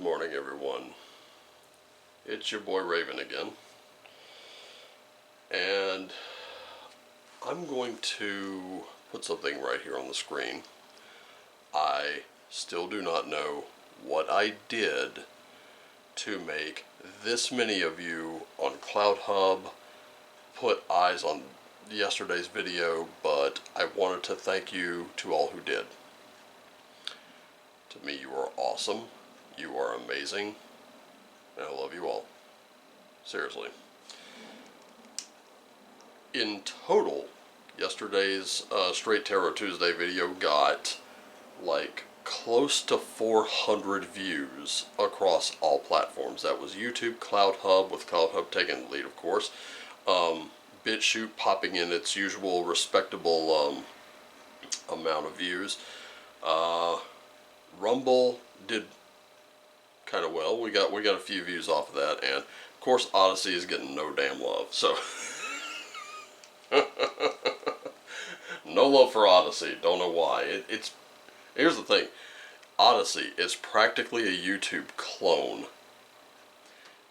morning, everyone. It's your boy Raven again. And I'm going to put something right here on the screen. I still do not know what I did to make this many of you on Clouthub put eyes on yesterday's video, but I wanted to thank you to all who did. To me, you are awesome. You are amazing. And I love you all. Seriously. In total, yesterday's Straight Tarot Tuesday video got like close to 400 views across all platforms. That was YouTube, Clouthub, with Clouthub taking the lead, of course. BitChute popping in its usual respectable amount of views. Rumble did kind of well. We got a few views off of that, and of course Odyssey is getting no damn love. So no love for Odyssey. Don't know why. Here's the thing. Odyssey is practically a YouTube clone,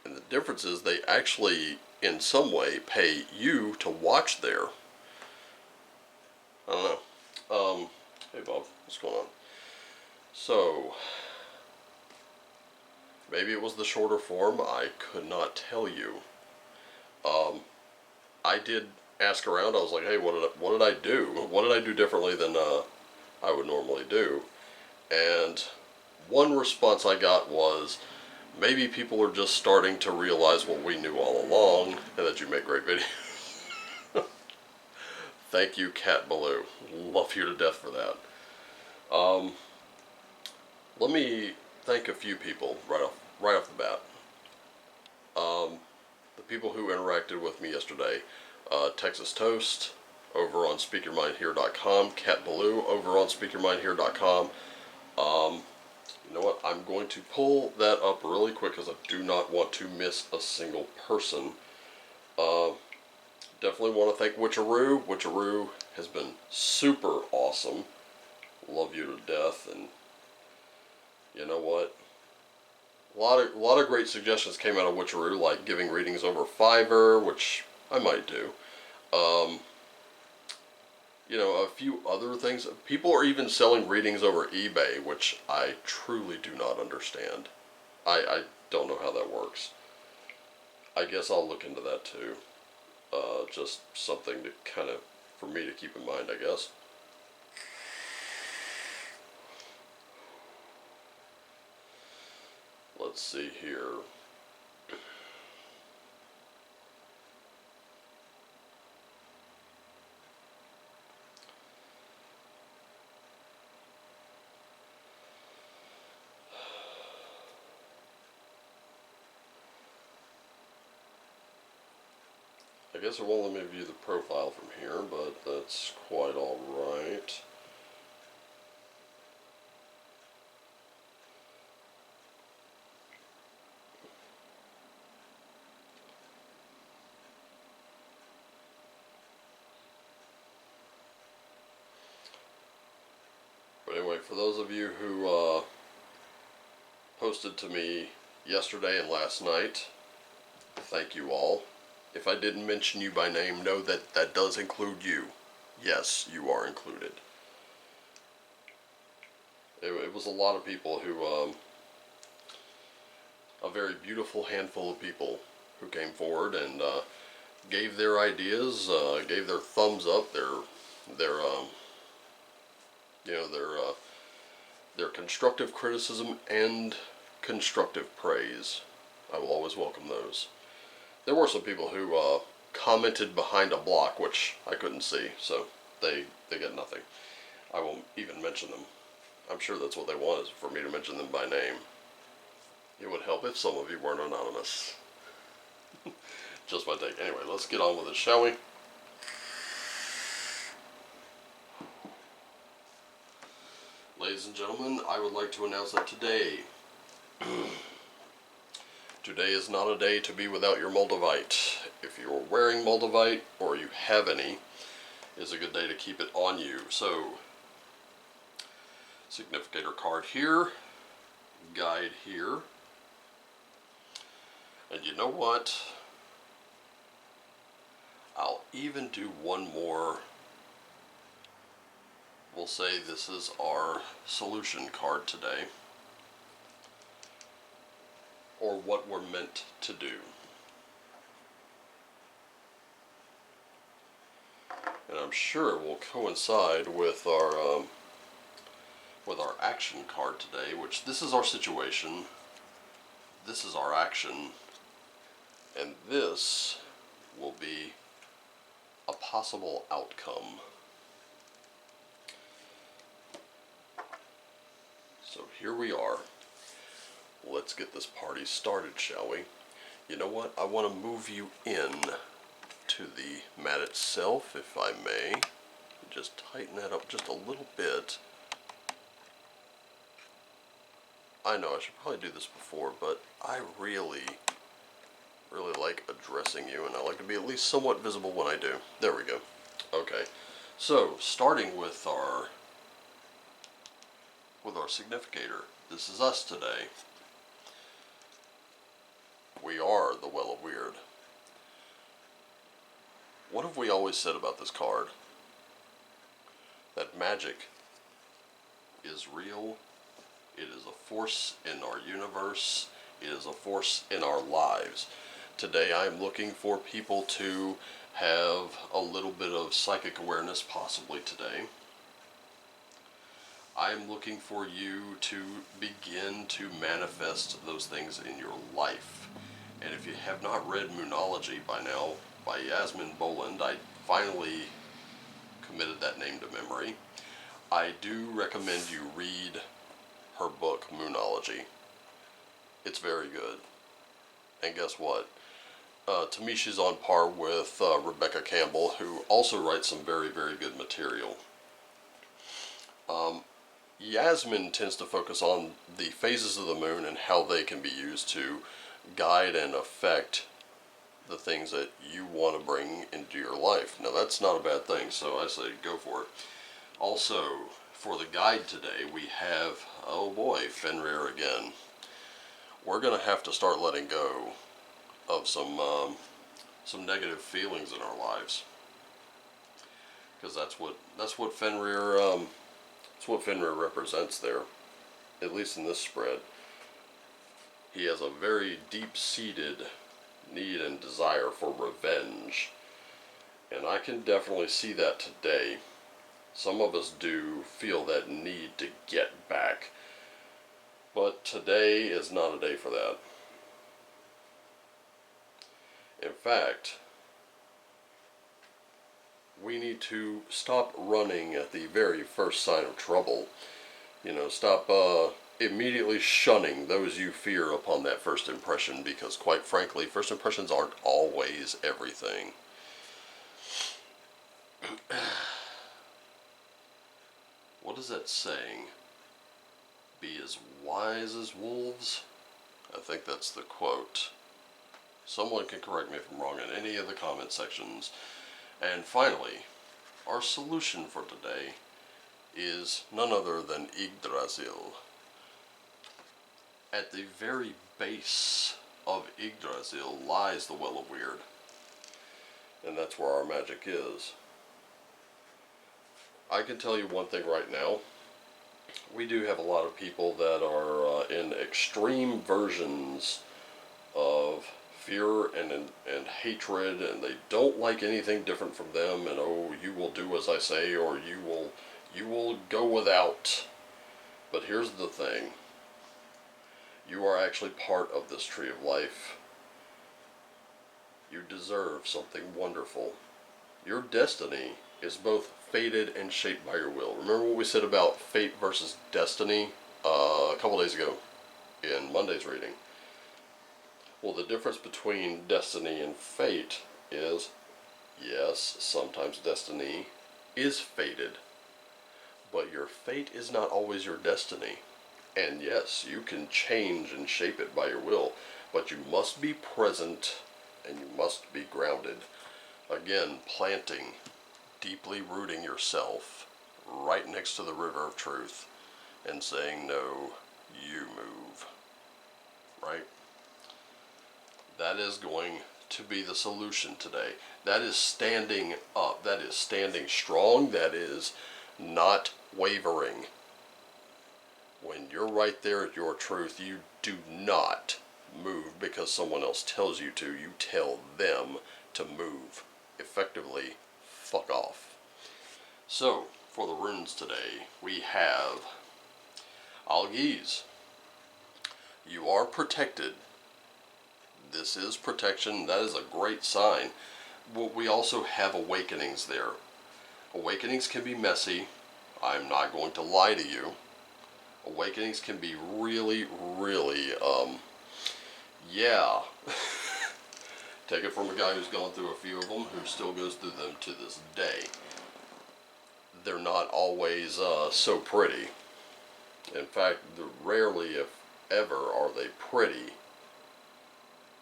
and the difference is they actually, in some way, pay you to watch there. I don't know. Hey Bob, what's going on? So, maybe it was the shorter form, I could not tell you. I did ask around. I was like, hey, what did I do? What did I do differently than I would normally do? And one response I got was, maybe people are just starting to realize what we knew all along, and that you make great videos. Thank you, Cat Baloo. Love you to death for that. Let me thank a few people right off the bat. The people who interacted with me yesterday. Texas Toast over on SpeakYourMindHere.com. Cat Baloo over on SpeakYourMindHere.com. You know what? I'm going to pull that up really quick because I do not want to miss a single person. Definitely want to thank Witcharoo. Witcharoo has been super awesome. Love you to death, and you know what? A lot of great suggestions came out of Witcharoo, like giving readings over Fiverr, which I might do. You know, a few other things. People are even selling readings over eBay, which I truly do not understand. I don't know how that works. I guess I'll look into that too. Just something to kind of, for me to keep in mind, I guess. Let's see here. I guess it won't let me view the profile from here, but that's quite alright. But anyway, for those of you who posted to me yesterday and last night, thank you all. If I didn't mention you by name, know that that does include you. Yes, you are included. It was a lot of people who, a very beautiful handful of people who came forward and gave their ideas, gave their thumbs up, their constructive criticism and constructive praise. I will always welcome those. There were some people who commented behind a block, which I couldn't see, so they get nothing. I won't even mention them. I'm sure that's what they want, is for me to mention them by name. It would help if some of you weren't anonymous. Just my take. Anyway, let's get on with it, shall we? Ladies and gentlemen, I would like to announce that today is not a day to be without your Moldavite. If you're wearing Moldavite, or you have any, is a good day to keep it on you. So, significator card here, guide here, And you know what? I'll even do one more. We'll say this is our solution card today, or what we're meant to do. And I'm sure it will coincide with our action card today, which this is our situation, this is our action, and this will be a possible outcome. So here we are. Let's get this party started, shall we? You know what? I want to move you in to the mat itself, if I may. Just tighten that up just a little bit. I know I should probably do this before, but I really like addressing you, and I like to be at least somewhat visible when I do. There we go. Okay, so starting with our significator. This is us today. We are the Well of Weird. What have we always said about this card? That magic is real. It is a force in our universe. It is a force in our lives. Today I'm looking for people to have a little bit of psychic awareness, possibly today. I'm looking for you to begin to manifest those things in your life. And if you have not read Moonology by now, by Yasmin Boland, I finally committed that name to memory. I do recommend you read her book, Moonology. It's very good. And guess what? To me, she's on par with Rebecca Campbell, who also writes some very, very good material. Yasmin tends to focus on the phases of the moon and how they can be used to guide and affect the things that you want to bring into your life. Now, that's not a bad thing, so I say go for it. Also, for the guide today, we have, oh boy, Fenrir again. We're going to have to start letting go of some negative feelings in our lives, because that's what Fenrir represents there, at least in this spread. He has a very deep-seated need and desire for revenge, and I can definitely see that today. Some of us do feel that need to get back, but today is not a day for that. In fact, we need to stop running at the very first sign of trouble. You know, stop immediately shunning those you fear upon that first impression, because quite frankly, first impressions aren't always everything. What is that saying? Be as wise as wolves? I think that's the quote. Someone can correct me if I'm wrong in any of the comment sections. And finally, our solution for today is none other than Yggdrasil. At the very base of Yggdrasil lies the Well of Weird. And that's where our magic is. I can tell you one thing right now. We do have a lot of people that are in extreme versions of fear and hatred, and they don't like anything different from them, and oh, you will do as I say, or you will go without. But here's the thing. You are actually part of this tree of life. You deserve something wonderful. Your destiny is both fated and shaped by your will. Remember what we said about fate versus destiny a couple days ago in Monday's reading? Well, the difference between destiny and fate is, yes, sometimes destiny is fated, but your fate is not always your destiny. And yes, you can change and shape it by your will, but you must be present and you must be grounded. Again, planting, deeply rooting yourself right next to the river of truth and saying, no, you move. Right? That is going to be the solution today. That is standing up. That is standing strong. That is not wavering. When you're right there at your truth, you do not move because someone else tells you to. You tell them to move. Effectively, fuck off. So, for the runes today, we have Algiz. You are protected. This is protection. That is a great sign. But we also have awakenings there. Awakenings can be messy. I'm not going to lie to you. Awakenings can be really, really, yeah. Take it from a guy who's gone through a few of them, who still goes through them to this day. They're not always so pretty. In fact, rarely, if ever, are they pretty.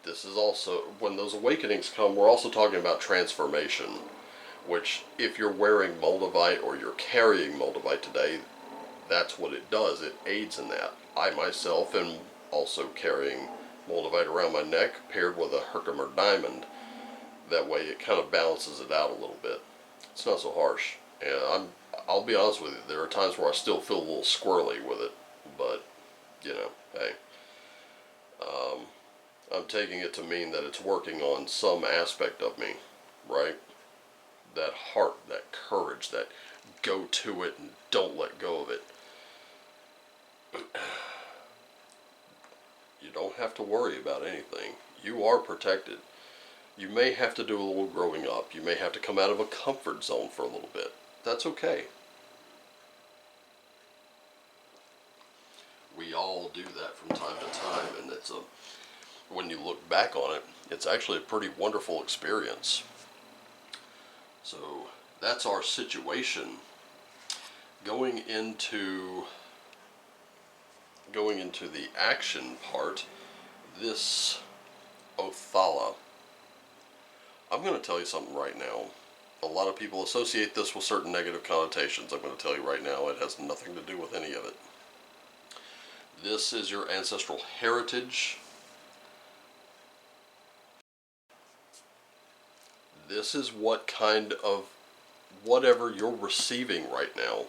This is also, when those awakenings come, we're also talking about transformation, which if you're wearing Moldavite or you're carrying Moldavite today, that's what it does. It aids in that. I myself am also carrying Moldavite around my neck paired with a Herkimer diamond. That way it kind of balances it out a little bit. It's not so harsh. And I'll be honest with you, there are times where I still feel a little squirrely with it, but, you know, hey. I'm taking it to mean that it's working on some aspect of me, right? That heart, that courage, that go to it and don't let go of it. You don't have to worry about anything. You are protected. You may have to do a little growing up. You may have to come out of a comfort zone for a little bit. That's okay. We all do that from time to time, and it's when you look back on it, it's actually a pretty wonderful experience. So that's our situation. Going into the action part, this Othala. I'm going to tell you something right now. A lot of people associate this with certain negative connotations. I'm going to tell you right now, it has nothing to do with any of it. This is your ancestral heritage. This is what kind of, whatever you're receiving right now.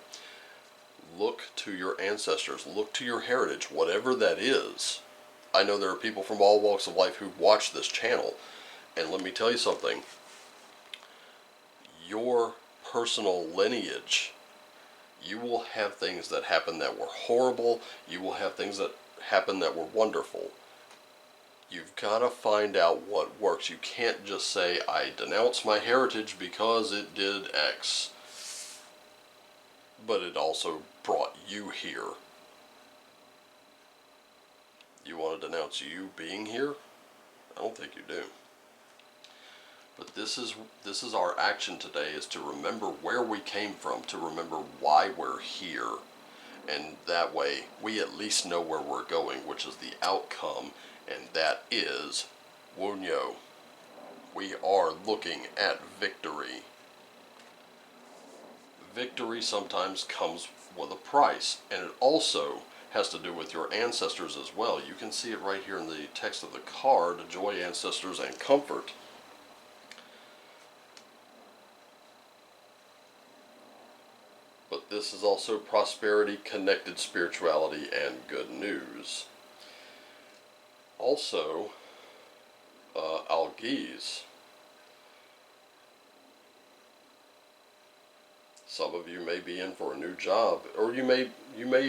Look to your ancestors. Look to your heritage, whatever that is. I know there are people from all walks of life who watch this channel. And let me tell you something. Your personal lineage, you will have things that happen that were horrible. You will have things that happen that were wonderful. You've got to find out what works. You can't just say, I denounce my heritage because it did X. But it also brought you here. You want to denounce you being here? I don't think you do. But this is our action today, is to remember where we came from, to remember why we're here. And that way, we at least know where we're going, which is the outcome, and that is Wunyo. We are looking at victory. Victory sometimes comes with a price, and it also has to do with your ancestors as well. You can see it right here in the text of the card, Joy, Ancestors, and Comfort. But this is also prosperity, connected spirituality, and good news. Also, Algiz. Some of you may be in for a new job, or you may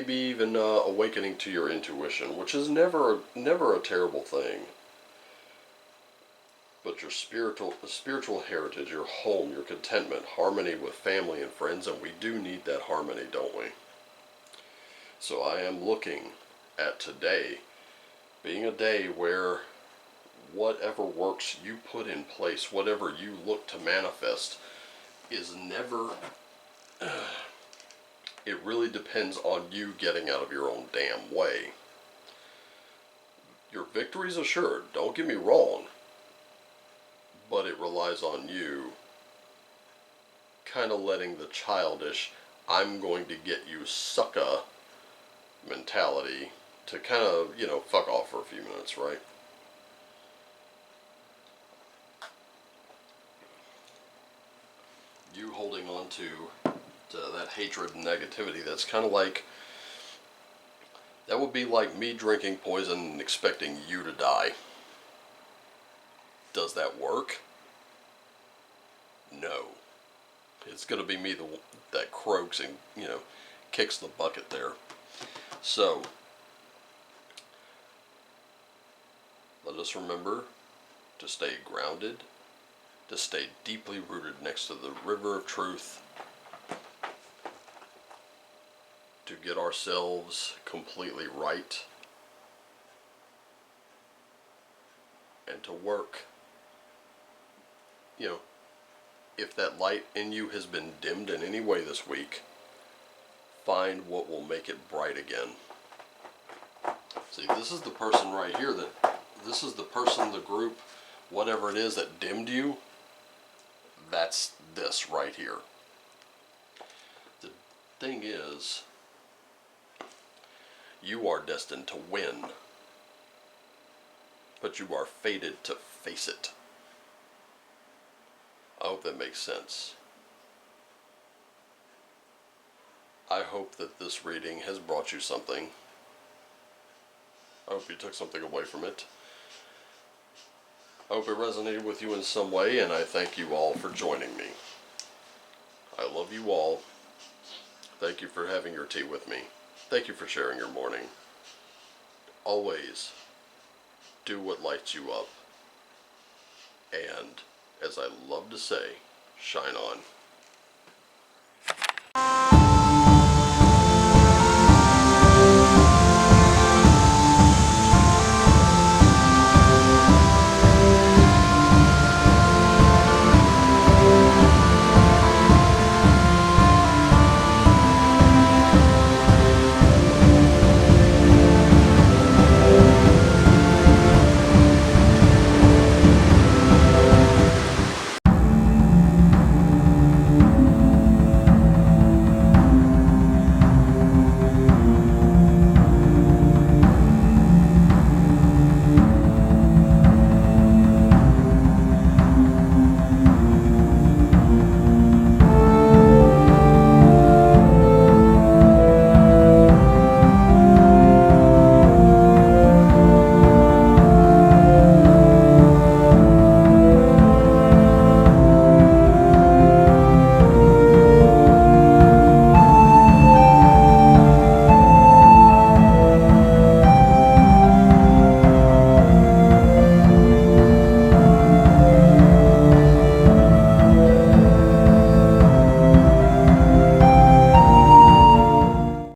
be even awakening to your intuition, which is never a terrible thing. But your spiritual heritage, your home, your contentment, harmony with family and friends, and we do need that harmony, don't we? So I am looking at today being a day where whatever works you put in place, whatever you look to manifest, is never... It really depends on you getting out of your own damn way. Your victory's assured, don't get me wrong, but it relies on you kind of letting the childish, I'm going to get you sucker mentality to kind of, fuck off for a few minutes, right? you holding on to that hatred and negativity, that's kind of like, that would be like me drinking poison and expecting you to die. Does that work? No. It's going to be me that croaks and, kicks the bucket there. So, let us remember to stay grounded, to stay deeply rooted next to the river of truth, to get ourselves completely right, and to work. If that light in you has been dimmed in any way this week, find what will make it bright again. See, this is the person right here this is the person, the group, whatever it is that dimmed you. That's this right here. The thing is, you are destined to win, but you are fated to face it. I hope that makes sense. I hope that this reading has brought you something. I hope you took something away from it. I hope it resonated with you in some way, and I thank you all for joining me. I love you all. Thank you for having your tea with me. Thank you for sharing your morning. Always do what lights you up. And, as I love to say, shine on.